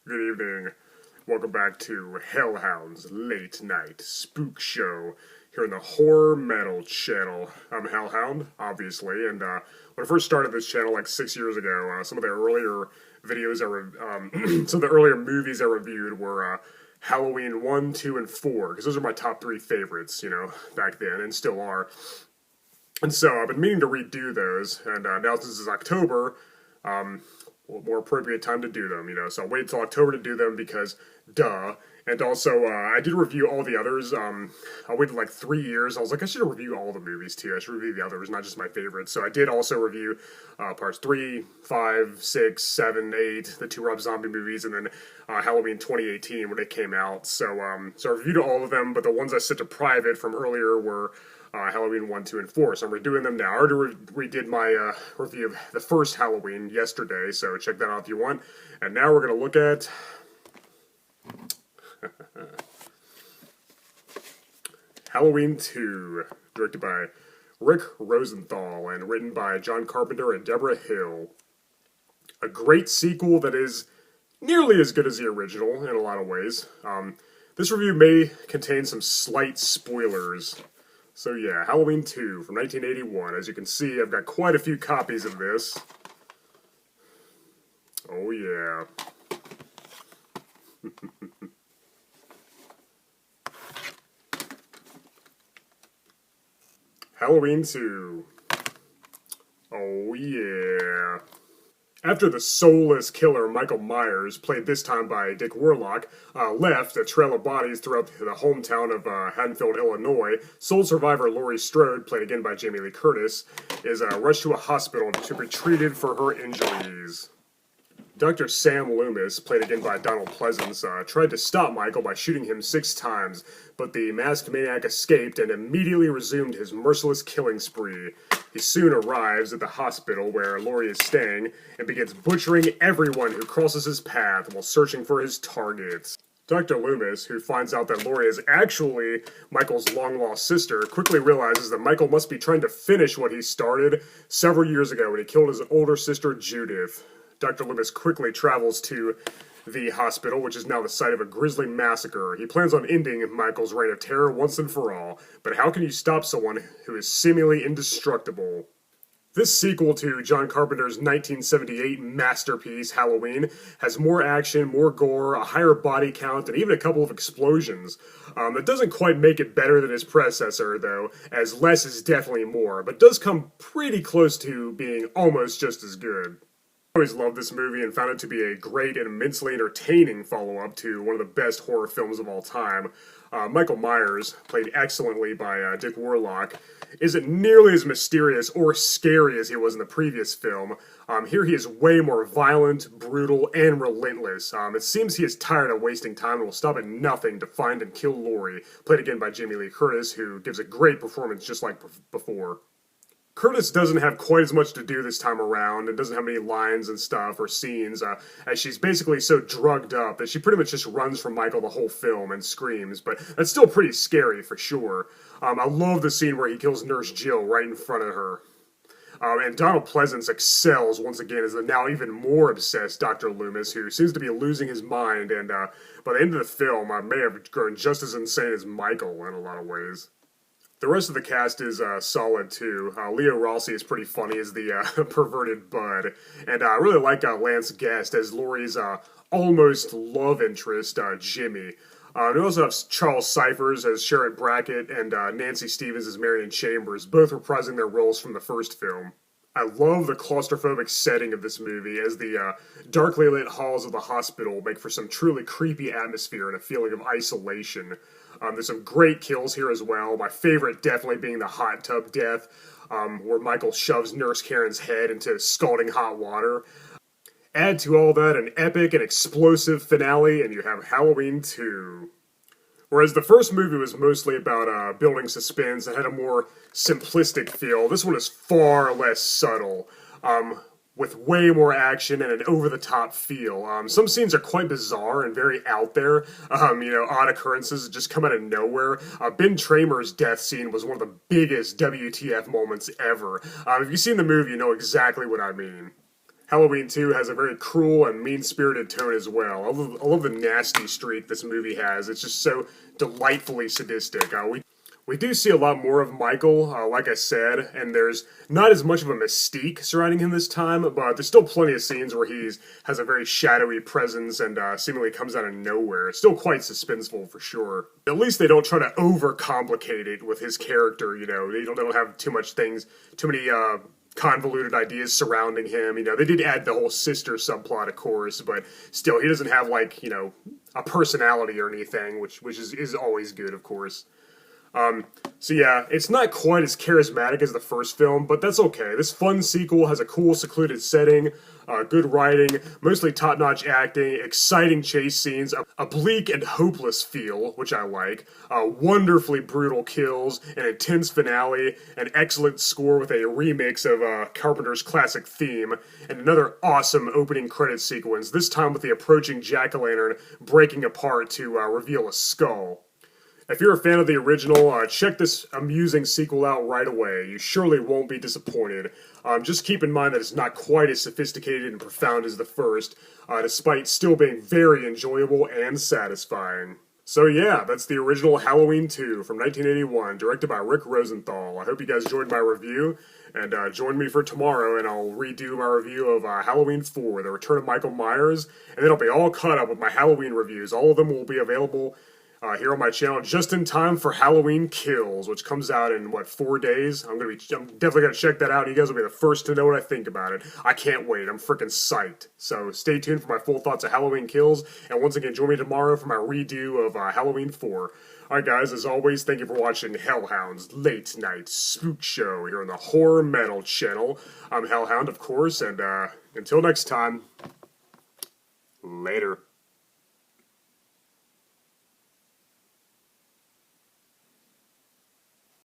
Good evening. Welcome back to Hellhound's Late Night Spookshow here on the Horror Metal channel. I'm Hellhound, obviously, and when I first started this channel like 6 years ago, some of the earlier videos some of the earlier movies I reviewed were Halloween 1, 2, and 4, because those are my top three favorites, back then, and still are. And so I've been meaning to redo those, and now since it's October, more appropriate time to do them, so I'll wait until October to do them because, duh. And also, I did review all the others. I waited like 3 years. I was like, I should review all the movies too. I should review the others, not just my favorites. So I did also review parts 3, 5, 6, 7, 8, the two Rob Zombie movies, and then Halloween 2018 when it came out. So I reviewed all of them, but the ones I set to private from earlier were Halloween 1, 2, and 4. So I'm redoing them now. I already redid my review of the first Halloween yesterday, so check that out if you want. And now we're going to look at Halloween 2, directed by Rick Rosenthal and written by John Carpenter and Deborah Hill. A great sequel that is nearly as good as the original in a lot of ways. This review may contain some slight spoilers. So yeah, Halloween 2 from 1981. As you can see, I've got quite a few copies of this. Oh yeah. Halloween 2. Oh yeah. After the soulless killer Michael Myers, played this time by Dick Warlock, left a trail of bodies throughout the hometown of Haddonfield, Illinois, sole survivor Laurie Strode, played again by Jamie Lee Curtis, is rushed to a hospital to be treated for her injuries. Dr. Sam Loomis, played again by Donald Pleasance, tried to stop Michael by shooting him 6 times, but the masked maniac escaped and immediately resumed his merciless killing spree. He soon arrives at the hospital where Laurie is staying and begins butchering everyone who crosses his path while searching for his targets. Dr. Loomis, who finds out that Laurie is actually Michael's long-lost sister, quickly realizes that Michael must be trying to finish what he started several years ago when he killed his older sister Judith. Dr. Loomis quickly travels to the hospital, which is now the site of a grisly massacre. He plans on ending Michael's reign of terror once and for all, but how can you stop someone who is seemingly indestructible? This sequel to John Carpenter's 1978 masterpiece, Halloween, has more action, more gore, a higher body count, and even a couple of explosions. It doesn't quite make it better than his predecessor, though, as less is definitely more, but does come pretty close to being almost just as good. I always loved this movie and found it to be a great and immensely entertaining follow-up to one of the best horror films of all time. Michael Myers, played excellently by Dick Warlock, isn't nearly as mysterious or scary as he was in the previous film. Here he is way more violent, brutal, and relentless. It seems he is tired of wasting time and will stop at nothing to find and kill Laurie, played again by Jamie Lee Curtis, who gives a great performance just like before. Curtis doesn't have quite as much to do this time around and doesn't have any lines and stuff or scenes, as she's basically so drugged up that she pretty much just runs from Michael the whole film and screams, but that's still pretty scary for sure. I love the scene where he kills Nurse Jill right in front of her. And Donald Pleasance excels once again as the now even more obsessed Dr. Loomis, who seems to be losing his mind, and by the end of the film, may have grown just as insane as Michael in a lot of ways. The rest of the cast is solid, too. Leo Rossi is pretty funny as the perverted bud. And I really like Lance Guest as Laurie's almost love interest, Jimmy. We also have Charles Cyphers as Sherrod Brackett and Nancy Stevens as Marion Chambers, both reprising their roles from the first film. I love the claustrophobic setting of this movie, as the darkly lit halls of the hospital make for some truly creepy atmosphere and a feeling of isolation. There's some great kills here as well. My favorite definitely being the hot tub death, where Michael shoves Nurse Karen's head into scalding hot water. Add to all that an epic and explosive finale, and you have Halloween 2. Whereas the first movie was mostly about building suspense and had a more simplistic feel, this one is far less subtle, with way more action and an over-the-top feel. Some scenes are quite bizarre and very out there, odd occurrences that just come out of nowhere. Ben Tramer's death scene was one of the biggest WTF moments ever. If you've seen the movie, you know exactly what I mean. Halloween 2 has a very cruel and mean-spirited tone as well. I love the nasty streak this movie has. It's just so delightfully sadistic. We do see a lot more of Michael, like I said, and there's not as much of a mystique surrounding him this time, but there's still plenty of scenes where he has a very shadowy presence and seemingly comes out of nowhere. It's still quite suspenseful for sure. At least they don't try to overcomplicate it with his character, you know. They don't have too many convoluted ideas surrounding him. You know, they did add the whole sister subplot, of course, but still, he doesn't have, like, you know, a personality or anything, which is always good, of course. So yeah, it's not quite as charismatic as the first film, but that's okay. This fun sequel has a cool, secluded setting, good writing, mostly top-notch acting, exciting chase scenes, a bleak and hopeless feel, which I like, wonderfully brutal kills, an intense finale, an excellent score with a remix of Carpenter's classic theme, and another awesome opening credit sequence, this time with the approaching jack-o'-lantern breaking apart to reveal a skull. If you're a fan of the original, check this amusing sequel out right away. You surely won't be disappointed. Just keep in mind that it's not quite as sophisticated and profound as the first, despite still being very enjoyable and satisfying. So yeah, that's the original Halloween 2 from 1981, directed by Rick Rosenthal. I hope you guys enjoyed my review, and join me for tomorrow, and I'll redo my review of Halloween 4, The Return of Michael Myers, and then I'll be all caught up with my Halloween reviews. All of them will be available here on my channel just in time for Halloween Kills, which comes out in, what, 4 days? I'm definitely gonna check that out, and you guys will be the first to know what I think about it. I can't wait. I'm freaking psyched. So stay tuned for my full thoughts of Halloween Kills, and once again, join me tomorrow for my redo of Halloween 4. Alright guys, as always, thank you for watching Hellhound's Late Night Spook Show here on the Horror Metal channel. I'm Hellhound, of course, and until next time, later.